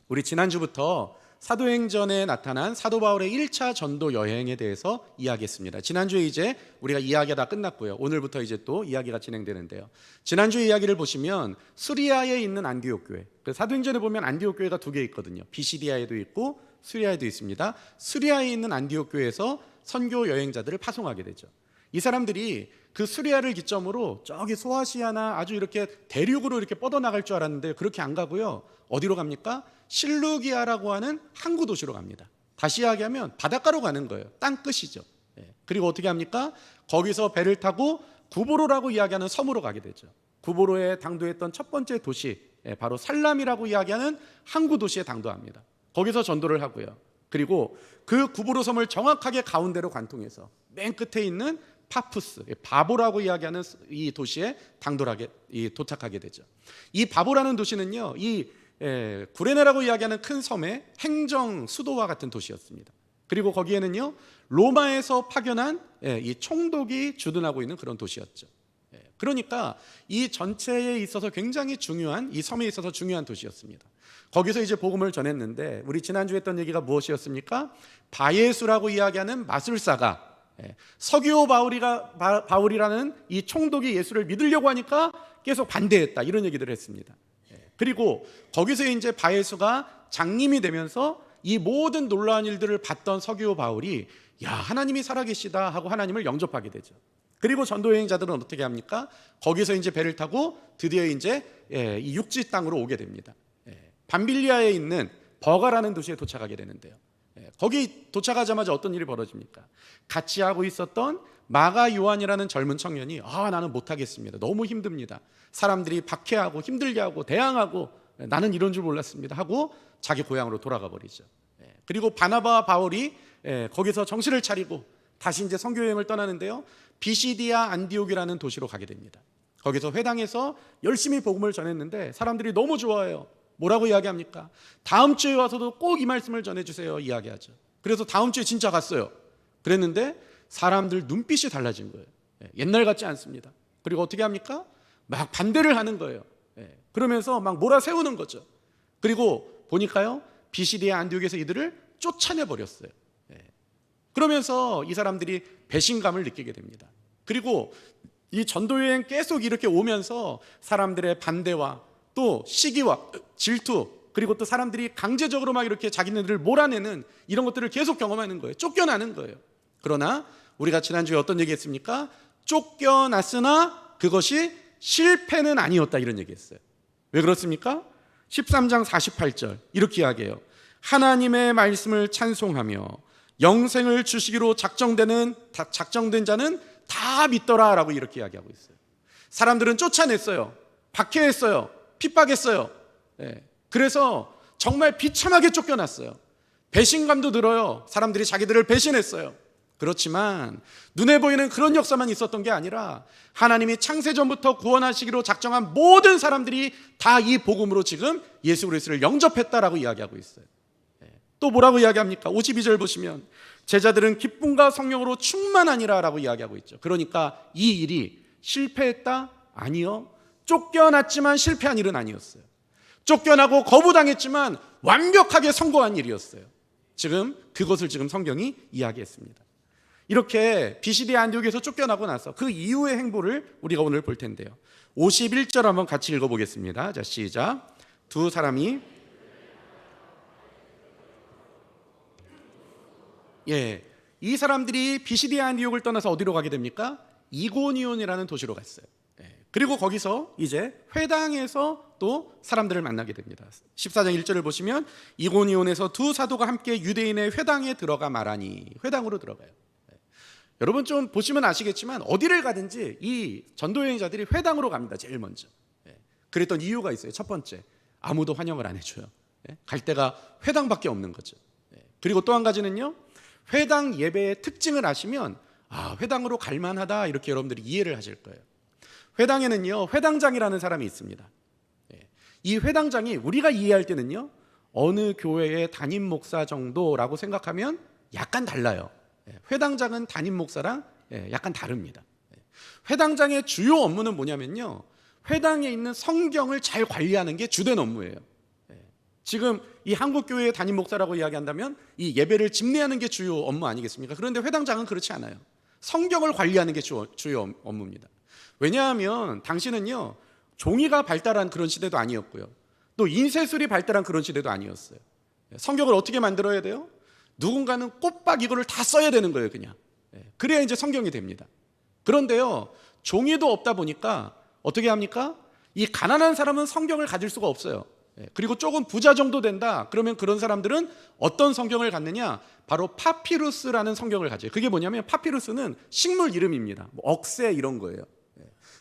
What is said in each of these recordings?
우리 지난주부터 사도행전에 나타난 사도 바울의 1차 전도 여행에 대해서 이야기했습니다. 지난주에 이제 우리가 이야기가 다 끝났고요. 오늘부터 이제 또 이야기가 진행되는데요. 지난주 이야기를 보시면 수리아에 있는 안디옥 교회, 사도행전에 보면 안디옥 교회가 두 개 있거든요. 비시디아에도 있고 수리아에도 있습니다. 수리아에 있는 안디옥 교회에서 선교 여행자들을 파송하게 되죠. 이 사람들이 그 수리아를 기점으로 저기 소아시아나 아주 이렇게 대륙으로 이렇게 뻗어나갈 줄 알았는데 그렇게 안 가고요. 어디로 갑니까? 실루기아라고 하는 항구 도시로 갑니다. 다시 이야기하면 바닷가로 가는 거예요. 땅끝이죠. 그리고 어떻게 합니까? 거기서 배를 타고 구보로라고 이야기하는 섬으로 가게 되죠. 구보로에 당도했던 첫 번째 도시, 바로 살람이라고 이야기하는 항구 도시에 당도합니다. 거기서 전도를 하고요. 그리고 그 구보로 섬을 정확하게 가운데로 관통해서 맨 끝에 있는 파푸스, 바보라고 이야기하는 이 도시에 도착하게 되죠. 이 바보라는 도시는요, 이 구레네라고 이야기하는 큰 섬의 행정 수도와 같은 도시였습니다. 그리고 거기에는요, 로마에서 파견한 이 총독이 주둔하고 있는 그런 도시였죠. 그러니까 이 전체에 있어서 굉장히 중요한, 이 섬에 있어서 중요한 도시였습니다. 거기서 이제 복음을 전했는데, 우리 지난주에 했던 얘기가 무엇이었습니까? 바예수라고 이야기하는 마술사가 서기오 바울이라는 이 총독이 예수를 믿으려고 하니까 계속 반대했다, 이런 얘기들을 했습니다. 그리고 거기서 이제 바예수가 장님이 되면서 이 모든 놀라운 일들을 봤던 서기오 바울이 야, 하나님이 살아계시다 하고 하나님을 영접하게 되죠. 그리고 전도 여행자들은 어떻게 합니까? 거기서 이제 배를 타고 드디어 이제 이 육지 땅으로 오게 됩니다. 밤빌리아에 있는 버가라는 도시에 도착하게 되는데요. 거기 도착하자마자 어떤 일이 벌어집니까? 같이 하고 있었던 마가 요한이라는 젊은 청년이 나는 못하겠습니다. 너무 힘듭니다. 사람들이 박해하고 힘들게 하고 대항하고 나는 이런 줄 몰랐습니다 하고 자기 고향으로 돌아가 버리죠. 그리고 바나바와 바울이 거기서 정신을 차리고 다시 이제 선교 여행을 떠나는데요. 비시디아 안디옥이라는 도시로 가게 됩니다. 거기서 회당에서 열심히 복음을 전했는데 사람들이 너무 좋아해요. 뭐라고 이야기합니까? 다음 주에 와서도 꼭 이 말씀을 전해주세요 이야기하죠. 그래서 다음 주에 진짜 갔어요. 그랬는데 사람들 눈빛이 달라진 거예요. 옛날 같지 않습니다. 그리고 어떻게 합니까? 막 반대를 하는 거예요. 그러면서 막 몰아세우는 거죠. 그리고 보니까요, 비시디아 안디옥에서 이들을 쫓아내 버렸어요. 그러면서 이 사람들이 배신감을 느끼게 됩니다. 그리고 이 전도여행 계속 이렇게 오면서 사람들의 반대와 또 시기와 질투, 그리고 또 사람들이 강제적으로 막 이렇게 자기네들을 몰아내는 이런 것들을 계속 경험하는 거예요. 쫓겨나는 거예요. 그러나 우리가 지난주에 어떤 얘기했습니까? 쫓겨났으나 그것이 실패는 아니었다, 이런 얘기했어요. 왜 그렇습니까? 13장 48절 이렇게 이야기해요. 하나님의 말씀을 찬송하며 영생을 주시기로 작정된 자는 다 믿더라 라고 이렇게 이야기하고 있어요. 사람들은 쫓아냈어요. 박해했어요. 핍박했어요. 그래서 정말 비참하게 쫓겨났어요. 배신감도 들어요. 사람들이 자기들을 배신했어요. 그렇지만 눈에 보이는 그런 역사만 있었던 게 아니라 하나님이 창세전부터 구원하시기로 작정한 모든 사람들이 다 이 복음으로 지금 예수 그리스도를 영접했다라고 이야기하고 있어요. 또 뭐라고 이야기합니까? 52절 보시면 제자들은 기쁨과 성령으로 충만하니라 라고 이야기하고 있죠. 그러니까 이 일이 실패했다? 아니요. 쫓겨났지만 실패한 일은 아니었어요. 쫓겨나고 거부당했지만 완벽하게 성공한 일이었어요. 지금 그것을 지금 성경이 이야기했습니다. 이렇게 비시디아 안디옥에서 쫓겨나고 나서 그 이후의 행보를 우리가 오늘 볼 텐데요. 51절 한번 같이 읽어보겠습니다. 자, 시작. 두 사람이 이 사람들이 비시디아 안디옥을 떠나서 어디로 가게 됩니까? 이고니온이라는 도시로 갔어요. 그리고 거기서 이제 회당에서 또 사람들을 만나게 됩니다. 14장 1절을 보시면 이고니온에서 두 사도가 함께 유대인의 회당에 들어가 말하니, 회당으로 들어가요. 여러분 좀 보시면 아시겠지만 어디를 가든지 이 전도여행자들이 회당으로 갑니다. 제일 먼저. 그랬던 이유가 있어요. 첫 번째, 아무도 환영을 안 해줘요. 갈 데가 회당밖에 없는 거죠. 그리고 또 한 가지는요, 회당 예배의 특징을 아시면 회당으로 갈만하다, 이렇게 여러분들이 이해를 하실 거예요. 회당에는요, 회당장이라는 사람이 있습니다. 이 회당장이 우리가 이해할 때는요, 어느 교회의 담임 목사 정도라고 생각하면 약간 달라요. 회당장은 담임 목사랑 약간 다릅니다. 회당장의 주요 업무는 뭐냐면요, 회당에 있는 성경을 잘 관리하는 게 주된 업무예요. 지금 이 한국교회의 담임 목사라고 이야기한다면 이 예배를 집례하는 게 주요 업무 아니겠습니까? 그런데 회당장은 그렇지 않아요. 성경을 관리하는 게 주요 업무입니다. 왜냐하면 당시는요, 종이가 발달한 그런 시대도 아니었고요, 또 인쇄술이 발달한 그런 시대도 아니었어요. 성경을 어떻게 만들어야 돼요? 누군가는 꼬박 이거를 다 써야 되는 거예요, 그냥. 그래야 이제 성경이 됩니다. 그런데요, 종이도 없다 보니까 어떻게 합니까? 이 가난한 사람은 성경을 가질 수가 없어요. 그리고 조금 부자 정도 된다 그러면 그런 사람들은 어떤 성경을 갖느냐, 바로 파피루스라는 성경을 가져요. 그게 뭐냐면 파피루스는 식물 이름입니다. 뭐 억새 이런 거예요.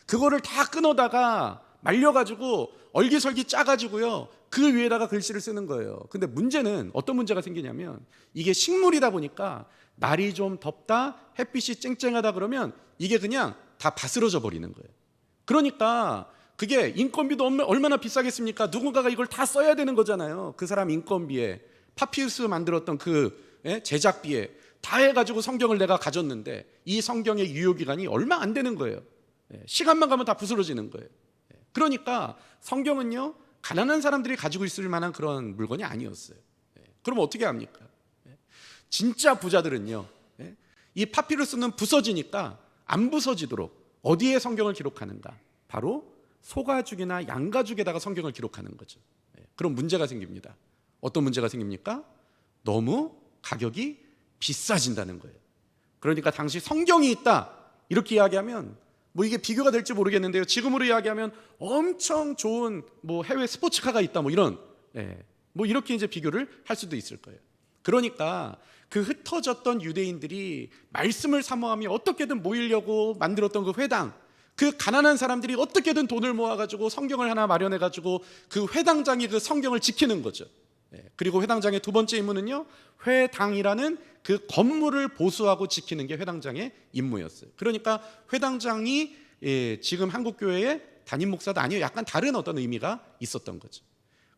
그거를 다 끊어다가 말려가지고 얼기설기 짜가지고요, 그 위에다가 글씨를 쓰는 거예요. 근데 문제는 어떤 문제가 생기냐면, 이게 식물이다 보니까 날이 좀 덥다, 햇빛이 쨍쨍하다 그러면 이게 그냥 다 바스러져 버리는 거예요. 그러니까 그게 인건비도 얼마나 비싸겠습니까? 누군가가 이걸 다 써야 되는 거잖아요. 그 사람 인건비에, 파피루스 만들었던 그 제작비에 다 해가지고 성경을 내가 가졌는데 이 성경의 유효기간이 얼마 안 되는 거예요. 시간만 가면 다 부스러지는 거예요. 그러니까 성경은요, 가난한 사람들이 가지고 있을 만한 그런 물건이 아니었어요. 그럼 어떻게 합니까? 진짜 부자들은요, 이 파피루스는 부서지니까 안 부서지도록 어디에 성경을 기록하는가? 바로 소가죽이나 양가죽에다가 성경을 기록하는 거죠. 그럼 문제가 생깁니다. 어떤 문제가 생깁니까? 너무 가격이 비싸진다는 거예요. 그러니까 당시 성경이 있다 이렇게 이야기하면 뭐 이게 비교가 될지 모르겠는데요, 지금으로 이야기하면 엄청 좋은 뭐 해외 스포츠카가 있다 뭐 이런, 뭐 이렇게 이제 비교를 할 수도 있을 거예요. 그러니까 그 흩어졌던 유대인들이 말씀을 사모하며 어떻게든 모이려고 만들었던 그 회당, 그 가난한 사람들이 어떻게든 돈을 모아가지고 성경을 하나 마련해가지고 그 회당장이 그 성경을 지키는 거죠. 그리고 회당장의 두 번째 임무는요, 회당이라는 그 건물을 보수하고 지키는 게 회당장의 임무였어요. 그러니까 회당장이 지금 한국교회의 담임 목사도 아니에요. 약간 다른 어떤 의미가 있었던 거죠.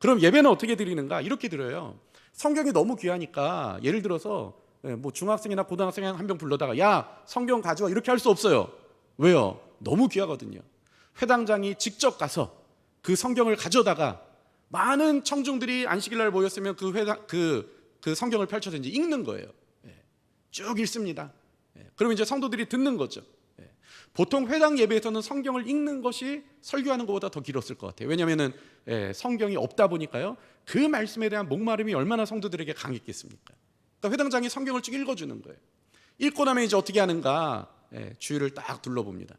그럼 예배는 어떻게 드리는가? 이렇게 드려요. 성경이 너무 귀하니까 예를 들어서 뭐 중학생이나 고등학생 한 명 불러다가 야 성경 가져와 이렇게 할 수 없어요. 왜요? 너무 귀하거든요. 회당장이 직접 가서 그 성경을 가져다가 많은 청중들이 안식일날 모였으면 그 성경을 펼쳐서 이제 읽는 거예요. 쭉 읽습니다. 그러면 이제 성도들이 듣는 거죠. 보통 회당 예배에서는 성경을 읽는 것이 설교하는 것보다 더 길었을 것 같아요. 왜냐하면 성경이 없다 보니까요, 그 말씀에 대한 목마름이 얼마나 성도들에게 강했겠습니까? 그러니까 회당장이 성경을 쭉 읽어주는 거예요. 읽고 나면 이제 어떻게 하는가? 주위를 딱 둘러봅니다.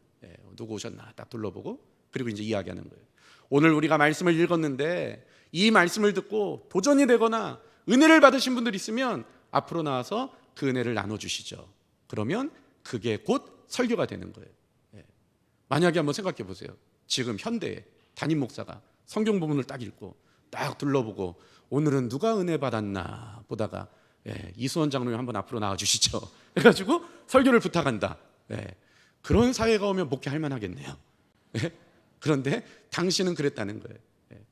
누구 오셨나 딱 둘러보고, 그리고 이제 이야기하는 거예요. 오늘 우리가 말씀을 읽었는데 이 말씀을 듣고 도전이 되거나 은혜를 받으신 분들 있으면 앞으로 나와서 그 은혜를 나눠주시죠. 그러면 그게 곧 설교가 되는 거예요. 만약에 한번 생각해 보세요. 지금 현대에 담임 목사가 성경 부분을 딱 읽고 딱 둘러보고 오늘은 누가 은혜 받았나 보다가 이수원 장로님 한번 앞으로 나와주시죠 해가지고 설교를 부탁한다. 그런 사회가 오면 목회할 만하겠네요. 그런데 당신은 그랬다는 거예요.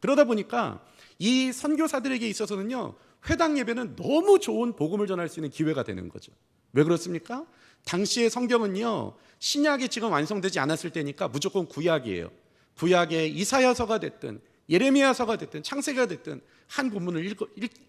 그러다 보니까 이 선교사들에게 있어서는요, 회당 예배는 너무 좋은 복음을 전할 수 있는 기회가 되는 거죠. 왜 그렇습니까? 당시의 성경은요, 신약이 지금 완성되지 않았을 때니까 무조건 구약이에요. 구약의 이사야서가 됐든 예레미야서가 됐든 창세기가 됐든 한 본문을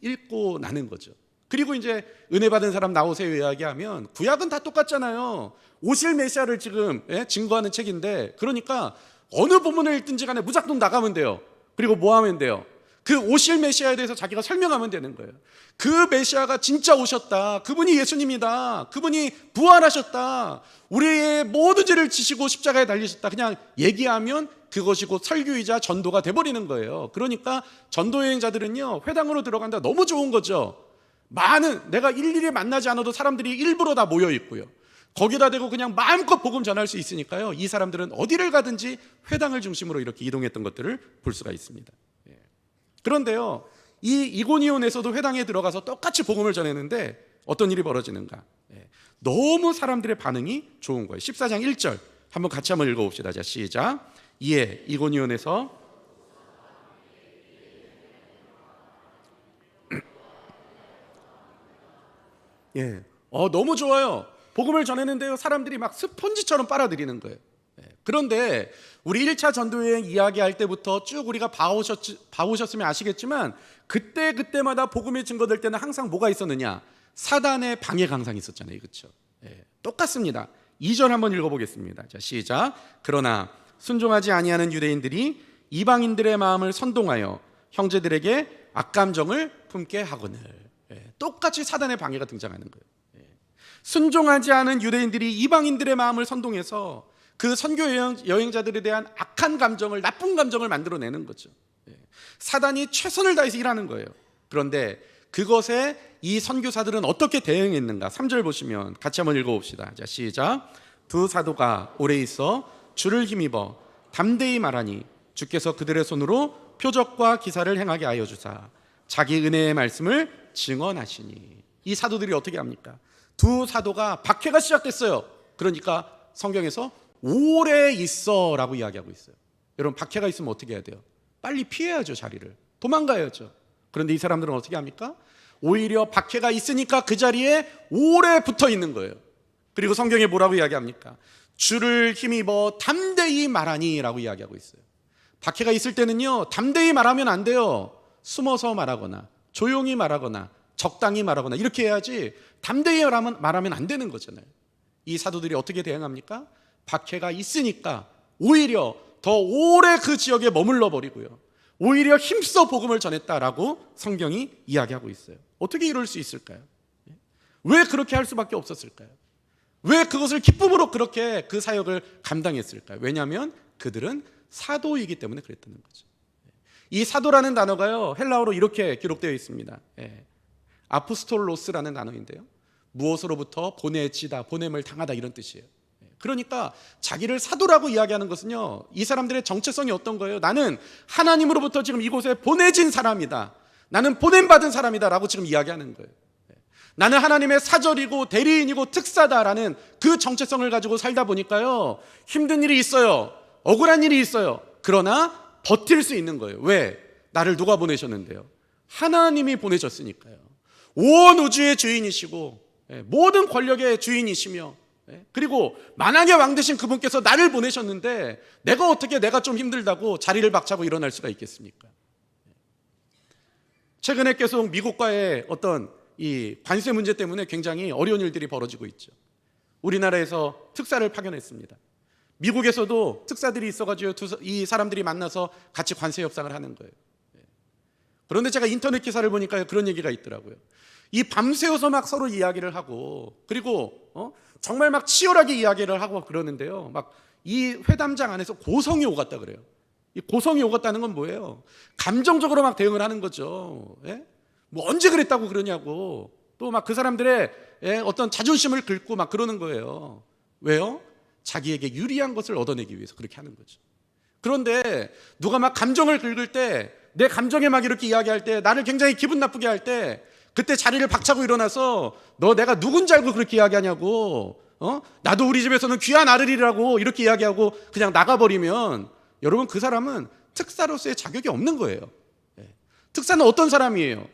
읽고 나는 거죠. 그리고 이제 은혜 받은 사람 나오세요 이야기하면 구약은 다 똑같잖아요. 오실 메시아를 지금 증거하는 책인데, 그러니까 어느 본문을 읽든지 간에 무작정 나가면 돼요. 그리고 뭐 하면 돼요? 그 오실 메시아에 대해서 자기가 설명하면 되는 거예요. 그 메시아가 진짜 오셨다, 그분이 예수님이다, 그분이 부활하셨다, 우리의 모든 죄를 지시고 십자가에 달리셨다, 그냥 얘기하면 그것이 곧 설교이자 전도가 돼버리는 거예요. 그러니까 전도 여행자들은요, 회당으로 들어간다 너무 좋은 거죠. 많은, 내가 일일이 만나지 않아도 사람들이 일부러 다 모여 있고요, 거기다 대고 그냥 마음껏 복음 전할 수 있으니까요, 이 사람들은 어디를 가든지 회당을 중심으로 이렇게 이동했던 것들을 볼 수가 있습니다. 그런데요, 이 이고니온에서도 회당에 들어가서 똑같이 복음을 전했는데 어떤 일이 벌어지는가? 너무 사람들의 반응이 좋은 거예요. 14장 1절 한번 같이 한번 읽어봅시다. 자, 시작. 이에 이고니온에서 너무 좋아요. 복음을 전했는데요, 사람들이 막 스펀지처럼 빨아들이는 거예요. 그런데 우리 1차 전도여행 이야기할 때부터 쭉 우리가 봐오셨으면 아시겠지만 그때마다 복음이 증거될 때는 항상 뭐가 있었느냐? 사단의 방해가 항상 있었잖아요. 그렇죠? 똑같습니다. 2절 한번 읽어보겠습니다. 자, 시작. 그러나 순종하지 아니하는 유대인들이 이방인들의 마음을 선동하여 형제들에게 악감정을 품게 하거늘. 똑같이 사단의 방해가 등장하는 거예요. 순종하지 않은 유대인들이 이방인들의 마음을 선동해서 그 선교 여행자들에 대한 악한 감정을, 나쁜 감정을 만들어내는 거죠. 사단이 최선을 다해서 일하는 거예요. 그런데 그것에 이 선교사들은 어떻게 대응했는가? 3절 보시면 같이 한번 읽어봅시다. 자, 시작. 두 사도가 오래 있어 주를 힘입어 담대히 말하니 주께서 그들의 손으로 표적과 기사를 행하게 하여 주사 자기 은혜의 말씀을 증언하시니. 이 사도들이 어떻게 합니까? 두 사도가 박해가 시작됐어요. 그러니까 성경에서 오래 있어 라고 이야기하고 있어요. 여러분, 박해가 있으면 어떻게 해야 돼요? 빨리 피해야죠. 자리를 도망가야죠. 그런데 이 사람들은 어떻게 합니까? 오히려 박해가 있으니까 그 자리에 오래 붙어 있는 거예요. 그리고 성경에 뭐라고 이야기합니까? 주를 힘입어 담대히 말하니 라고 이야기하고 있어요. 박해가 있을 때는요, 담대히 말하면 안 돼요. 숨어서 말하거나 조용히 말하거나 적당히 말하거나 이렇게 해야지, 담대히 말하면 안 되는 거잖아요. 이 사도들이 어떻게 대응합니까? 박해가 있으니까 오히려 더 오래 그 지역에 머물러 버리고요, 오히려 힘써 복음을 전했다라고 성경이 이야기하고 있어요. 어떻게 이럴 수 있을까요? 왜 그렇게 할 수밖에 없었을까요? 왜 그것을 기쁨으로 그렇게 그 사역을 감당했을까요? 왜냐하면 그들은 사도이기 때문에 그랬다는 거죠. 이 사도라는 단어가요, 헬라어로 이렇게 기록되어 있습니다. 아포스톨로스라는 단어인데요, 무엇으로부터 보내지다, 보냄을 당하다, 이런 뜻이에요. 그러니까 자기를 사도라고 이야기하는 것은요, 이 사람들의 정체성이 어떤 거예요? 나는 하나님으로부터 지금 이곳에 보내진 사람이다, 나는 보냄받은 사람이다 라고 지금 이야기하는 거예요. 나는 하나님의 사절이고 대리인이고 특사다라는 그 정체성을 가지고 살다 보니까요, 힘든 일이 있어요, 억울한 일이 있어요. 그러나 버틸 수 있는 거예요. 왜? 나를 누가 보내셨는데요? 하나님이 보내셨으니까요. 온 우주의 주인이시고 모든 권력의 주인이시며, 그리고 만왕의 왕 되신 그분께서 나를 보내셨는데 내가 좀 힘들다고 자리를 박차고 일어날 수가 있겠습니까? 최근에 계속 미국과의 어떤 이 관세 문제 때문에 굉장히 어려운 일들이 벌어지고 있죠. 우리나라에서 특사를 파견했습니다. 미국에서도 특사들이 있어가지고 이 사람들이 만나서 같이 관세 협상을 하는 거예요. 그런데 제가 인터넷 기사를 보니까 그런 얘기가 있더라고요. 이 밤새워서 막 서로 이야기를 하고, 그리고 정말 막 치열하게 이야기를 하고 그러는데요, 막 이 회담장 안에서 고성이 오갔다 그래요. 이 고성이 오갔다는 건 뭐예요? 감정적으로 막 대응을 하는 거죠. 뭐 언제 그랬다고 그러냐고, 또 막 그 사람들의 어떤 자존심을 긁고 막 그러는 거예요. 왜요? 자기에게 유리한 것을 얻어내기 위해서 그렇게 하는 거죠. 그런데 누가 막 감정을 긁을 때, 내 감정에 막 이렇게 이야기할 때, 나를 굉장히 기분 나쁘게 할 때, 그때 자리를 박차고 일어나서 너 내가 누군지 알고 그렇게 이야기하냐고, 나도 우리 집에서는 귀한 아들이라고 이렇게 이야기하고 그냥 나가버리면, 여러분, 그 사람은 특사로서의 자격이 없는 거예요. 특사는 어떤 사람이에요?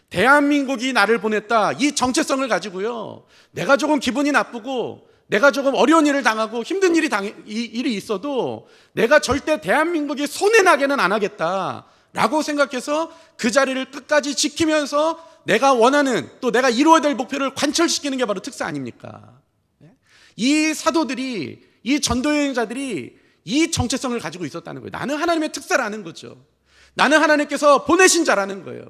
대한민국이 나를 보냈다, 이 정체성을 가지고요, 내가 조금 기분이 나쁘고 내가 조금 어려운 일을 당하고 힘든 일이 있어도 내가 절대 대한민국이 손해나게는 안 하겠다라고 생각해서 그 자리를 끝까지 지키면서 내가 원하는, 또 내가 이루어야 될 목표를 관철시키는 게 바로 특사 아닙니까? 이 사도들이, 이 전도여행자들이 이 정체성을 가지고 있었다는 거예요. 나는 하나님의 특사라는 거죠. 나는 하나님께서 보내신 자라는 거예요.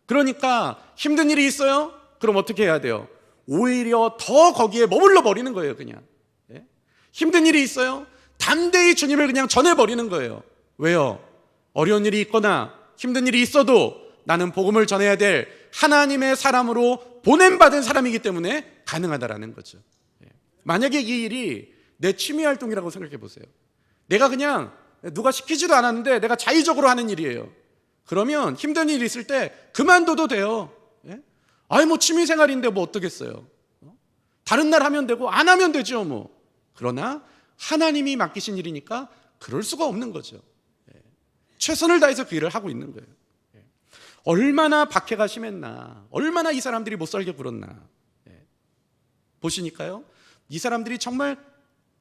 그러니까 힘든 일이 있어요? 그럼 어떻게 해야 돼요? 오히려 더 거기에 머물러 버리는 거예요. 그냥 힘든 일이 있어요? 담대히 주님을 그냥 전해버리는 거예요. 왜요? 어려운 일이 있거나 힘든 일이 있어도 나는 복음을 전해야 될 하나님의 사람으로 보냄받은 사람이기 때문에 가능하다라는 거죠. 만약에 이 일이 내 취미 활동이라고 생각해 보세요. 내가 그냥 누가 시키지도 않았는데 내가 자의적으로 하는 일이에요. 그러면 힘든 일이 있을 때 그만둬도 돼요. 아니 뭐 취미생활인데 뭐 어떻겠어요. 다른 날 하면 되고 안 하면 되죠 뭐. 그러나 하나님이 맡기신 일이니까 그럴 수가 없는 거죠. 최선을 다해서 그 일을 하고 있는 거예요. 얼마나 박해가 심했나, 얼마나 이 사람들이 못 살게 굴었나. 보시니까요, 이 사람들이 정말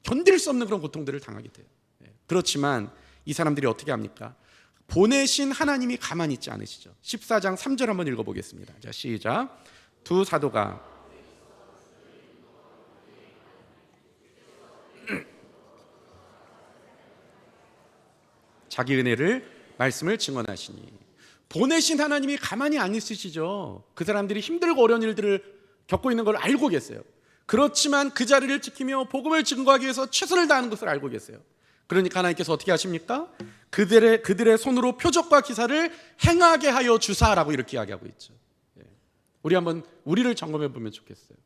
견딜 수 없는 그런 고통들을 당하게 돼요. 그렇지만 이 사람들이 어떻게 합니까? 보내신 하나님이 가만히 있지 않으시죠. 14장 3절 한번 읽어보겠습니다. 자, 시작. 두 사도가 자기 은혜를 말씀을 증언하시니. 보내신 하나님이 가만히 안 있으시죠. 그 사람들이 힘들고 어려운 일들을 겪고 있는 걸 알고 계세요. 그렇지만 그 자리를 지키며 복음을 증거하기 위해서 최선을 다하는 것을 알고 계세요. 그러니까 하나님께서 어떻게 하십니까? 그들의 손으로 표적과 기사를 행하게 하여 주사라고 이렇게 이야기하고 있죠. 우리 한번 우리를 점검해 보면 좋겠어요.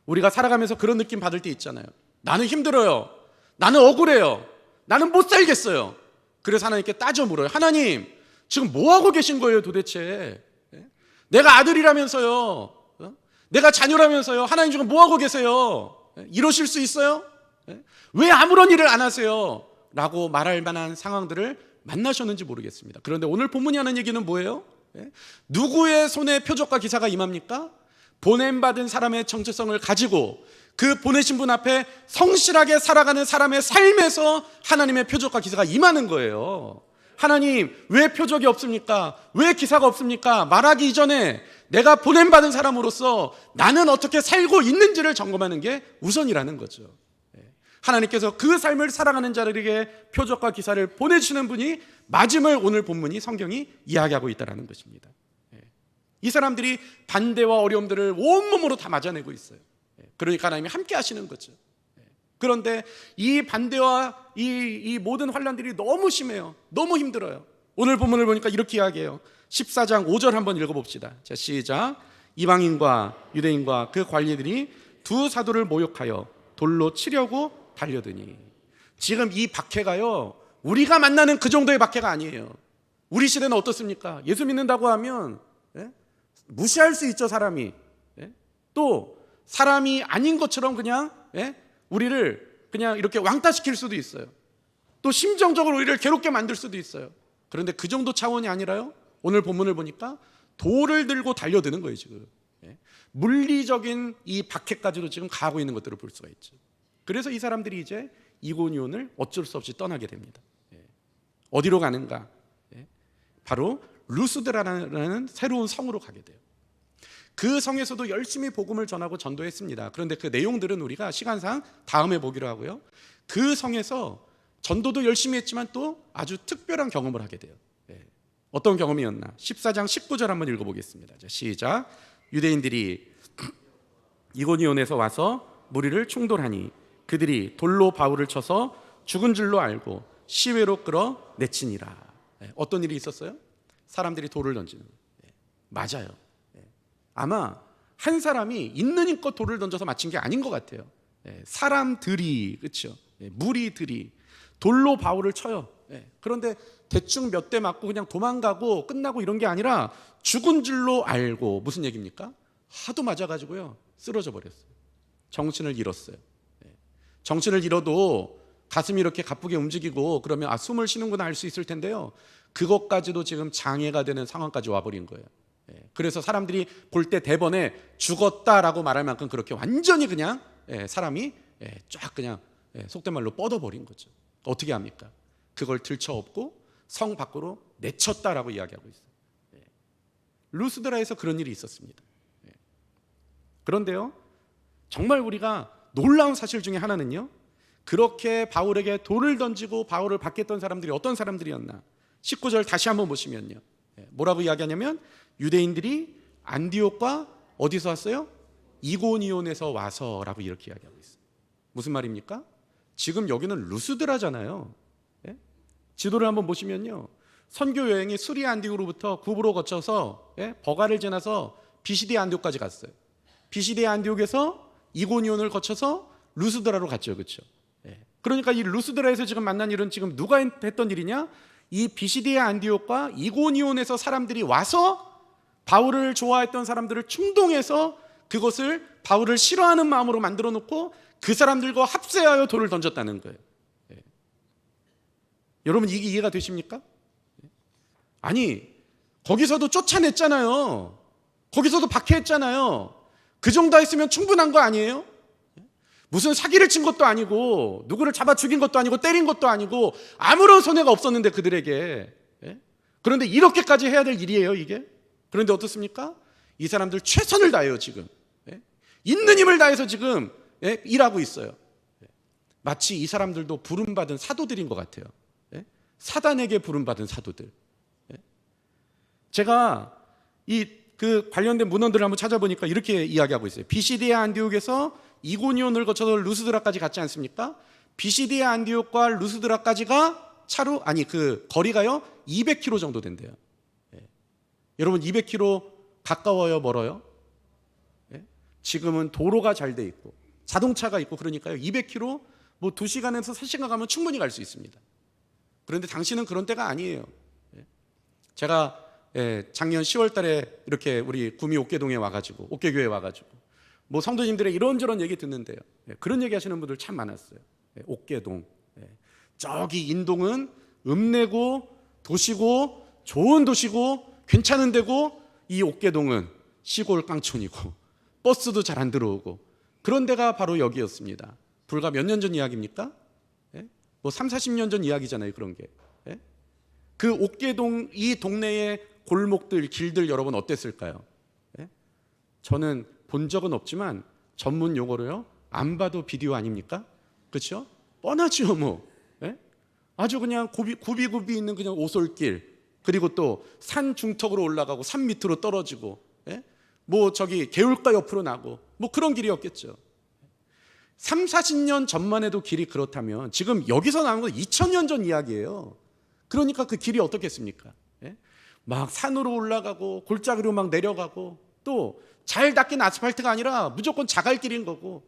우리가 살아가면서 그런 느낌 받을 때 있잖아요. 나는 힘들어요. 나는 억울해요. 나는 못 살겠어요. 그래서 하나님께 따져 물어요. 하나님, 지금 뭐 하고 계신 거예요 도대체? 내가 아들이라면서요. 내가 자녀라면서요. 하나님 지금 뭐 하고 계세요? 이러실 수 있어요? 왜 아무런 일을 안 하세요? 라고 말할 만한 상황들을 만나셨는지 모르겠습니다. 그런데 오늘 본문이 하는 얘기는 뭐예요? 누구의 손에 표적과 기사가 임합니까? 보냄받은 사람의 정체성을 가지고 그 보내신 분 앞에 성실하게 살아가는 사람의 삶에서 하나님의 표적과 기사가 임하는 거예요. 하나님, 왜 표적이 없습니까? 왜 기사가 없습니까? 말하기 이전에 내가 보냄받은 사람으로서 나는 어떻게 살고 있는지를 점검하는 게 우선이라는 거죠. 하나님께서 그 삶을 살아가는 자들에게 표적과 기사를 보내주시는 분이 맞음을 오늘 본문이 성경이 이야기하고 있다는 것입니다. 이 사람들이 반대와 어려움들을 온몸으로 다 맞아내고 있어요. 그러니까 하나님이 함께 하시는 거죠. 그런데 이 반대와 이 모든 환난들이 너무 심해요. 너무 힘들어요. 오늘 본문을 보니까 이렇게 이야기해요. 14장 5절 한번 읽어봅시다. 자, 시작. 이방인과 유대인과 그 관리들이 두 사도를 모욕하여 돌로 치려고 달려드니. 지금 이 박해가요, 우리가 만나는 그 정도의 박해가 아니에요. 우리 시대는 어떻습니까? 예수 믿는다고 하면 무시할 수 있죠, 사람이. 또 사람이 아닌 것처럼 그냥 우리를 그냥 이렇게 왕따시킬 수도 있어요. 또 심정적으로 우리를 괴롭게 만들 수도 있어요. 그런데 그 정도 차원이 아니라요, 오늘 본문을 보니까 돌을 들고 달려드는 거예요. 지금 물리적인 이 박해까지도 지금 가고 있는 것들을 볼 수가 있죠. 그래서 이 사람들이 이제 이고니온을 어쩔 수 없이 떠나게 됩니다. 어디로 가는가? 바로 루스드라라는 새로운 성으로 가게 돼요. 그 성에서도 열심히 복음을 전하고 전도했습니다. 그런데 그 내용들은 우리가 시간상 다음에 보기로 하고요. 그 성에서 전도도 열심히 했지만 또 아주 특별한 경험을 하게 돼요. 어떤 경험이었나? 14장 19절 한번 읽어보겠습니다. 자, 시작. 유대인들이 이고니온에서 와서 무리를 충돌하니 그들이 돌로 바울을 쳐서 죽은 줄로 알고 시외로 끌어 내치니라. 어떤 일이 있었어요? 사람들이 돌을 던지는 거예요. 맞아요. 아마 한 사람이 있는 힘껏 돌을 던져서 맞힌 게 아닌 것 같아요. 사람들이, 그렇죠? 무리들이 돌로 바울을 쳐요. 그런데 대충 몇 대 맞고 그냥 도망가고 끝나고 이런 게 아니라 죽은 줄로 알고. 무슨 얘기입니까? 하도 맞아가지고요 쓰러져 버렸어요. 정신을 잃었어요. 정신을 잃어도 가슴이 이렇게 가쁘게 움직이고 그러면 숨을 쉬는구나 알 수 있을 텐데요, 그것까지도 지금 장애가 되는 상황까지 와버린 거예요. 그래서 사람들이 볼 때 대번에 죽었다라고 말할 만큼 그렇게 완전히 그냥 사람이 쫙 그냥 속된 말로 뻗어버린 거죠. 어떻게 합니까? 그걸 들쳐업고 성 밖으로 내쳤다라고 이야기하고 있어요. 루스드라에서 그런 일이 있었습니다. 그런데요, 정말 우리가 놀라운 사실 중에 하나는요, 그렇게 바울에게 돌을 던지고 바울을 받겠던 사람들이 어떤 사람들이었나? 19절 다시 한번 보시면요, 뭐라고 이야기하냐면 유대인들이 안디옥과 어디서 왔어요? 이고니온에서 와서라고 이렇게 이야기하고 있어요. 무슨 말입니까? 지금 여기는 루스드라잖아요. 지도를 한번 보시면요, 선교 여행이 수리아 안디옥으로부터 구브로 거쳐서 버가를 지나서 비시디아 안디옥까지 갔어요. 비시디아 안디옥에서 이고니온을 거쳐서 루스드라로 갔죠. 그렇죠? 그러니까 이 루스드라에서 지금 만난 일은 지금 누가 했던 일이냐? 이 비시디아 안디옥과 이고니온에서 사람들이 와서 바울을 좋아했던 사람들을 충동해서 그것을 바울을 싫어하는 마음으로 만들어 놓고 그 사람들과 합세하여 돌을 던졌다는 거예요. 여러분, 이게 이해가 되십니까? 아니, 거기서도 쫓아냈잖아요. 거기서도 박해했잖아요. 그 정도 했으면 충분한 거 아니에요? 무슨 사기를 친 것도 아니고 누구를 잡아 죽인 것도 아니고 때린 것도 아니고 아무런 손해가 없었는데 그들에게. 예? 그런데 이렇게까지 해야 될 일이에요 이게. 그런데 어떻습니까? 이 사람들 최선을 다해요 지금. 예? 있는 힘을 다해서 지금 예? 일하고 있어요. 예? 마치 이 사람들도 부름받은 사도들인 것 같아요. 예? 사단에게 부름받은 사도들. 예? 제가 그 관련된 문헌들을 한번 찾아보니까 이렇게 이야기하고 있어요. 비시디아 안디옥에서 이고니온을 거쳐서 루스드라까지 갔지 않습니까? 비시디아 안디옥과 루스드라까지가 차로 그 거리가요 200km 정도 된대요. 예. 여러분 200km 가까워요, 멀어요? 예? 지금은 도로가 잘 돼 있고 자동차가 있고 그러니까요 200km 뭐 2시간에서 3시간 가면 충분히 갈 수 있습니다. 그런데 당신은 그런 때가 아니에요. 예. 제가 작년 10월 달에 이렇게 우리 구미 옥계동에 와가지고 옥계교회에 와가지고 뭐 성도님들의 이런저런 얘기 듣는데요. 그런 얘기 하시는 분들 참 많았어요. 옥계동. 저기 인동은 읍내고 도시고 좋은 도시고 괜찮은 데고 이 옥계동은 시골 깡촌이고 버스도 잘 안 들어오고 그런 데가 바로 여기였습니다. 불과 몇 년 전 이야기입니까? 뭐 3, 40년 전 이야기잖아요. 그런 게. 그 옥계동 이 동네의 골목들, 길들 여러분 어땠을까요? 저는 본 적은 없지만 전문 용어로요. 안 봐도 비디오 아닙니까? 그렇죠? 뻔하죠 뭐. 아주 그냥 굽이굽이 있는 그냥 오솔길 그리고 또 산 중턱으로 올라가고 산 밑으로 떨어지고 뭐 저기 개울가 옆으로 나고 뭐 그런 길이었겠죠. 3, 40년 전만 해도 길이 그렇다면 지금 여기서 나온 건 2000년 전 이야기예요. 그러니까 그 길이 어떻겠습니까? 막 산으로 올라가고 골짜기로 막 내려가고 또 잘 닦인 아스팔트가 아니라 무조건 자갈길인 거고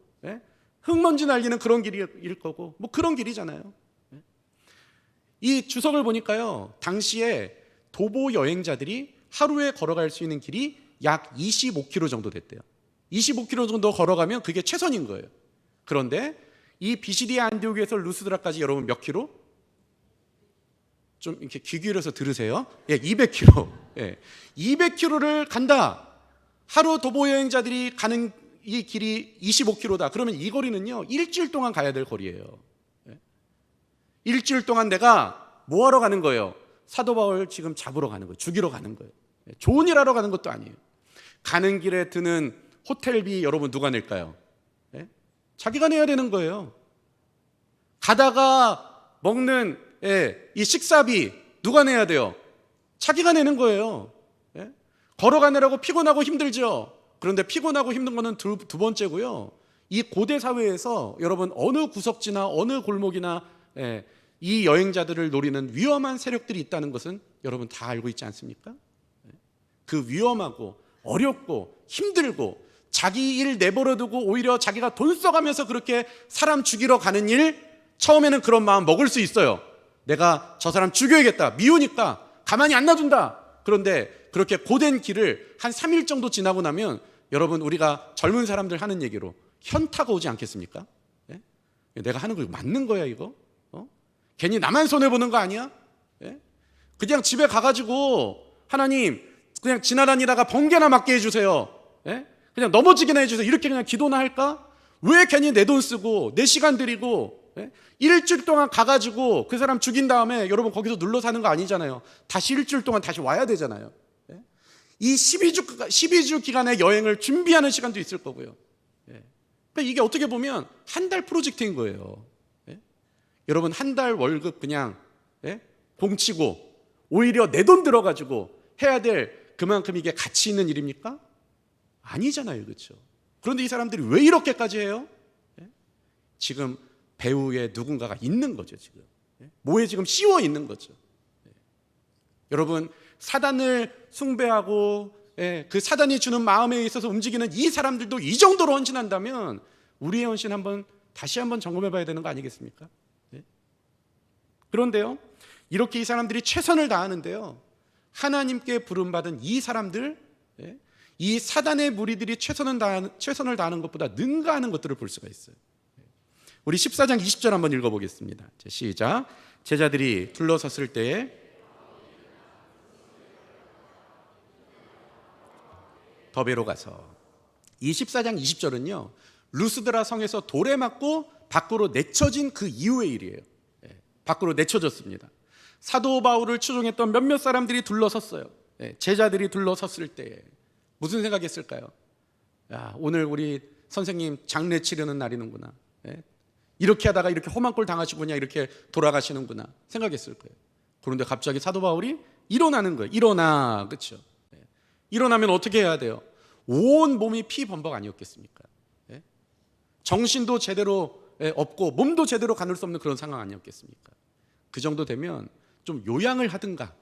흙먼지 날리는 그런 길일 거고 뭐 그런 길이잖아요. 이 주석을 보니까요 당시에 도보 여행자들이 하루에 걸어갈 수 있는 길이 약 25km 정도 됐대요. 25km 정도 걸어가면 그게 최선인 거예요. 그런데 이 비시디아 안디옥에서 루스드라까지 여러분 몇 킬로? 좀 이렇게 귀 기울여서 들으세요. 200km. 200km를 간다. 하루 도보 여행자들이 가는 이 길이 25km다. 그러면 이 거리는요 일주일 동안 가야 될 거리예요. 일주일 동안 내가 뭐 하러 가는 거예요? 사도 바울 지금 잡으러 가는 거예요. 죽이러 가는 거예요. 좋은 일 하러 가는 것도 아니에요. 가는 길에 드는 호텔비 여러분 누가 낼까요? 자기가 내야 되는 거예요. 가다가 먹는 이 식사비 누가 내야 돼요? 자기가 내는 거예요. 걸어가느라고 피곤하고 힘들죠. 그런데 피곤하고 힘든 거는 두 번째고요. 이 고대 사회에서 여러분 어느 구석지나 어느 골목이나 이 여행자들을 노리는 위험한 세력들이 있다는 것은 여러분 다 알고 있지 않습니까? 그 위험하고 어렵고 힘들고 자기 일 내버려 두고 오히려 자기가 돈 써가면서 그렇게 사람 죽이러 가는 일 처음에는 그런 마음 먹을 수 있어요. 내가 저 사람 죽여야겠다. 미우니까 가만히 안 놔둔다. 그런데 그렇게 고된 길을 한 3일 정도 지나고 나면 여러분 우리가 젊은 사람들 하는 얘기로 현타가 오지 않겠습니까? 내가 하는 거 맞는 거야 이거? 괜히 나만 손해보는 거 아니야? 그냥 집에 가가지고 하나님 그냥 지나다니다가 번개나 맞게 해주세요. 그냥 넘어지게나 해주세요. 이렇게 그냥 기도나 할까? 왜 괜히 내 돈 쓰고 내 시간 들이고 일주일 동안 가가지고 그 사람 죽인 다음에 여러분 거기서 눌러 사는 거 아니잖아요. 다시 일주일 동안 다시 와야 되잖아요. 이 12주 기간의 여행을 준비하는 시간도 있을 거고요. 그러니까 이게 어떻게 보면 한 달 프로젝트인 거예요. 여러분 한 달 월급 그냥 공치고 오히려 내 돈 들어가지고 해야 될 그만큼 이게 가치 있는 일입니까? 아니잖아요. 그렇죠? 그런데 이 사람들이 왜 이렇게까지 해요? 지금 배후에 누군가가 있는 거죠. 지금 뭐에 지금 씌워 있는 거죠. 여러분 사단을 숭배하고 그 사단이 주는 마음에 있어서 움직이는 이 사람들도 이 정도로 헌신한다면 우리의 헌신 다시 한번 점검해 봐야 되는 거 아니겠습니까? 그런데요 이렇게 이 사람들이 최선을 다하는데요 하나님께 부름받은 이 사람들 이 사단의 무리들이 최선을 다하는 것보다 능가하는 것들을 볼 수가 있어요. 우리 14장 20절 한번 읽어보겠습니다. 시작. 제자들이 둘러섰을 때에 더베로 가서 이 14장 20절은요 루스드라 성에서 돌에 맞고 밖으로 내쳐진 그 이후의 일이에요. 밖으로 내쳐졌습니다. 사도 바울을 추종했던 몇몇 사람들이 둘러섰어요. 제자들이 둘러섰을 때 무슨 생각했을까요? 야, 오늘 우리 선생님 장례 치르는 날이는구나. 이렇게 하다가 이렇게 험한 꼴 당하시고 그냥 이렇게 돌아가시는구나 생각했을 거예요. 그런데 갑자기 사도 바울이 일어나는 거예요. 일어나, 그렇죠? 일어나면 어떻게 해야 돼요? 온 몸이 피범벅 아니었겠습니까? 정신도 제대로 없고 몸도 제대로 가눌 수 없는 그런 상황 아니었겠습니까? 그 정도 되면 좀 요양을 하든가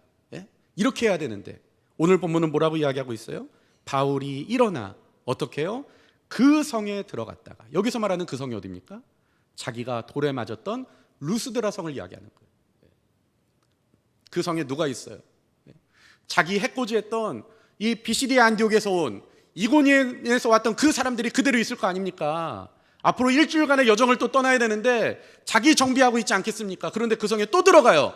이렇게 해야 되는데 오늘 본문은 뭐라고 이야기하고 있어요? 바울이 일어나 어떻게 해요? 그 성에 들어갔다가, 여기서 말하는 그 성이 어디입니까? 자기가 돌에 맞았던 루스드라 성을 이야기하는 거예요. 그 성에 누가 있어요? 자기 해코지했던 이 비시디아 안디옥에서 온 이고니에서 왔던 그 사람들이 그대로 있을 거 아닙니까? 앞으로 일주일간의 여정을 또 떠나야 되는데 자기 정비하고 있지 않겠습니까? 그런데 그 성에 또 들어가요.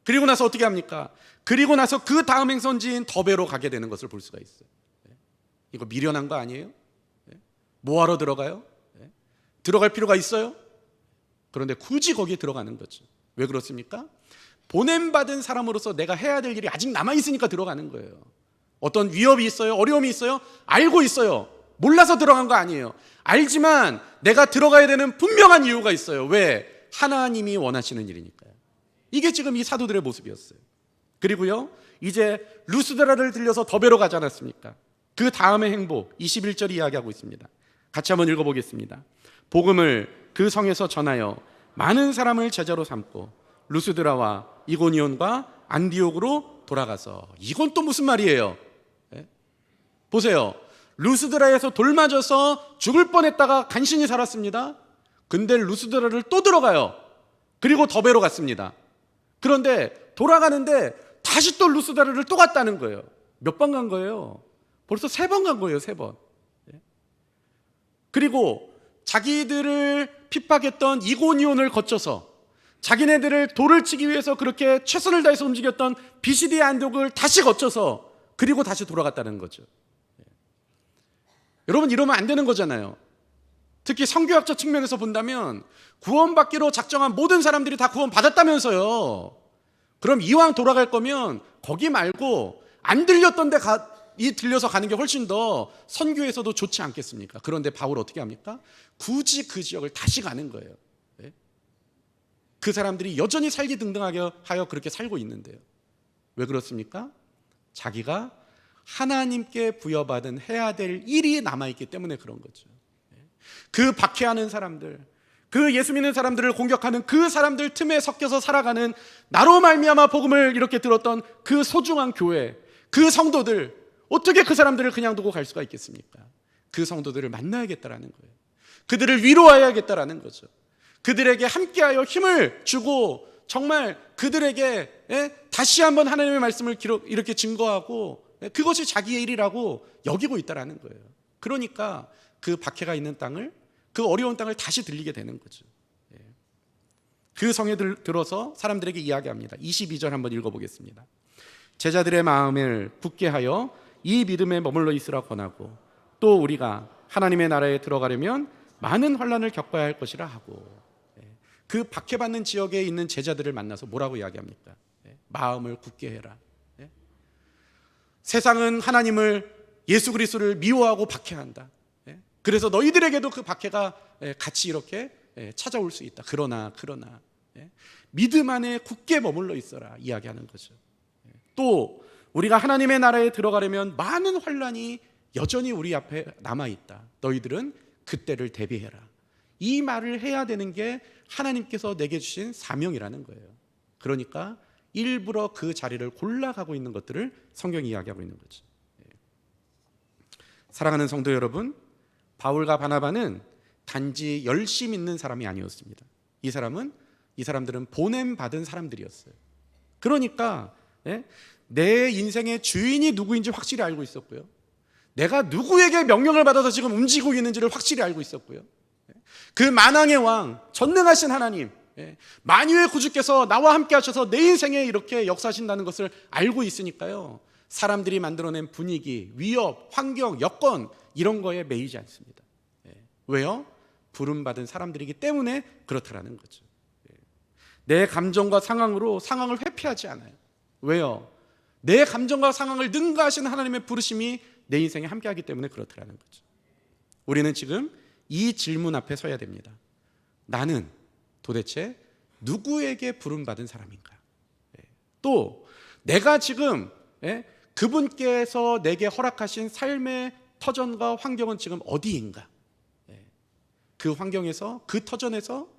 그리고 나서 어떻게 합니까? 그리고 나서 그 다음 행선지인 더베로 가게 되는 것을 볼 수가 있어요. 이거 미련한 거 아니에요? 뭐하러 들어가요? 들어갈 필요가 있어요? 그런데 굳이 거기에 들어가는 거죠. 왜 그렇습니까? 보냄받은 사람으로서 내가 해야 될 일이 아직 남아있으니까 들어가는 거예요. 어떤 위협이 있어요? 어려움이 있어요? 알고 있어요. 몰라서 들어간 거 아니에요. 알지만 내가 들어가야 되는 분명한 이유가 있어요. 왜? 하나님이 원하시는 일이니까요. 이게 지금 이 사도들의 모습이었어요. 그리고요, 이제 루스드라를 들려서 더베로 가지 않았습니까? 그 다음의 행보 21절이 이야기하고 있습니다. 같이 한번 읽어보겠습니다. 복음을 그 성에서 전하여 많은 사람을 제자로 삼고 루스드라와 이고니온과 안디옥으로 돌아가서, 이건 또 무슨 말이에요? 보세요. 루스드라에서 돌 맞아서 죽을 뻔했다가 간신히 살았습니다. 근데 루스드라를 또 들어가요. 그리고 더베로 갔습니다. 그런데 돌아가는데 다시 또 루스드라를 또 갔다는 거예요. 몇 번 간 거예요? 벌써 3번 간 거예요. 3번. 그리고 자기들을 핍박했던 이고니온을 거쳐서 자기네들을 돌을 치기 위해서 그렇게 최선을 다해서 움직였던 비시디아 안디옥을 다시 거쳐서 그리고 다시 돌아갔다는 거죠. 여러분, 이러면 안 되는 거잖아요. 특히 성교학적 측면에서 본다면 구원받기로 작정한 모든 사람들이 다 구원받았다면서요. 그럼 이왕 돌아갈 거면 거기 말고 안 들렸던 데 들려서 가는 게 훨씬 더 선교에서도 좋지 않겠습니까? 그런데 바울 어떻게 합니까? 굳이 그 지역을 다시 가는 거예요. 그 사람들이 여전히 살기 등등하게 하여 그렇게 살고 있는데요. 왜 그렇습니까? 자기가 하나님께 부여받은 해야 될 일이 남아있기 때문에 그런 거죠. 그 박해하는 사람들, 그 예수 믿는 사람들을 공격하는 그 사람들 틈에 섞여서 살아가는, 나로 말미암아 복음을 이렇게 들었던 그 소중한 교회, 그 성도들, 어떻게 그 사람들을 그냥 두고 갈 수가 있겠습니까? 그 성도들을 만나야겠다라는 거예요. 그들을 위로해야겠다라는 거죠. 그들에게 함께하여 힘을 주고 정말 그들에게 다시 한번 하나님의 말씀을 이렇게 증거하고 그것이 자기의 일이라고 여기고 있다라는 거예요. 그러니까 그 박해가 있는 땅을, 그 어려운 땅을 다시 들리게 되는 거죠. 그 성에 들어서 사람들에게 이야기합니다. 22절 한번 읽어보겠습니다. 제자들의 마음을 굳게 하여 이 믿음에 머물러 있으라 권하고, 또 우리가 하나님의 나라에 들어가려면 많은 환난을 겪어야 할 것이라 하고, 그 박해받는 지역에 있는 제자들을 만나서 뭐라고 이야기합니까? 마음을 굳게 해라. 세상은 하나님을, 예수 그리스도를 미워하고 박해한다. 그래서 너희들에게도 그 박해가 같이 이렇게 찾아올 수 있다. 그러나 믿음 안에 굳게 머물러 있어라 이야기하는 거죠. 또 우리가 하나님의 나라에 들어가려면 많은 환난이 여전히 우리 앞에 남아있다. 너희들은 그때를 대비해라. 이 말을 해야 되는 게 하나님께서 내게 주신 사명이라는 거예요. 그러니까 일부러 그 자리를 골라가고 있는 것들을 성경이 이야기하고 있는 거죠. 사랑하는 성도 여러분, 바울과 바나바는 단지 열심 있는 사람이 아니었습니다. 이 사람들은 보냄받은 사람들이었어요. 그러니까 내 인생의 주인이 누구인지 확실히 알고 있었고요. 내가 누구에게 명령을 받아서 지금 움직이고 있는지를 확실히 알고 있었고요. 그 만왕의 왕, 전능하신 하나님, 만유의 구주께서 나와 함께 하셔서 내 인생에 이렇게 역사하신다는 것을 알고 있으니까요, 사람들이 만들어낸 분위기, 위협, 환경, 여건, 이런 거에 매이지 않습니다. 왜요? 부름받은 사람들이기 때문에 그렇다라는 거죠. 내 감정과 상황으로 상황을 회피하지 않아요. 왜요? 내 감정과 상황을 능가하시는 하나님의 부르심이 내 인생에 함께하기 때문에 그렇다라는 거죠. 우리는 지금 이 질문 앞에 서야 됩니다. 나는 도대체 누구에게 부름받은 사람인가? 또 내가 지금 그분께서 내게 허락하신 삶의 터전과 환경은 지금 어디인가? 그 환경에서, 그 터전에서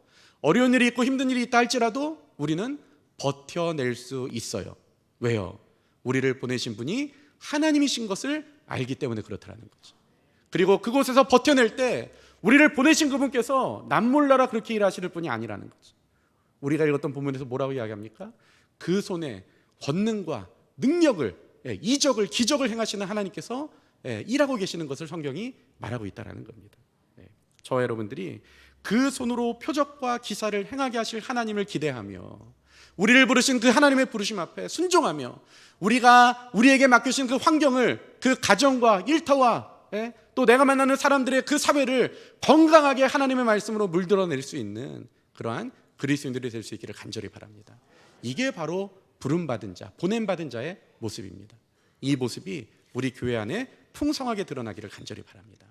어려운 일이 있고 힘든 일이 있다 할지라도 우리는 버텨낼 수 있어요. 왜요? 우리를 보내신 분이 하나님이신 것을 알기 때문에 그렇다는 거죠. 그리고 그곳에서 버텨낼 때 우리를 보내신 그분께서 남몰라라 그렇게 일하실 분이 아니라는 거죠. 우리가 읽었던 본문에서 뭐라고 이야기합니까? 그 손에 권능과 능력을, 이적을, 기적을 행하시는 하나님께서 일하고 계시는 것을 성경이 말하고 있다는 겁니다. 저와 여러분들이 그 손으로 표적과 기사를 행하게 하실 하나님을 기대하며 우리를 부르신 그 하나님의 부르심 앞에 순종하며 우리에게 맡겨주신 그 환경을, 그 가정과 일터와 또 내가 만나는 사람들의 그 사회를 건강하게 하나님의 말씀으로 물들어낼 수 있는 그러한 그리스도인들이 될 수 있기를 간절히 바랍니다. 이게 바로 부름받은 자, 보냄받은 자의 모습입니다. 이 모습이 우리 교회 안에 풍성하게 드러나기를 간절히 바랍니다.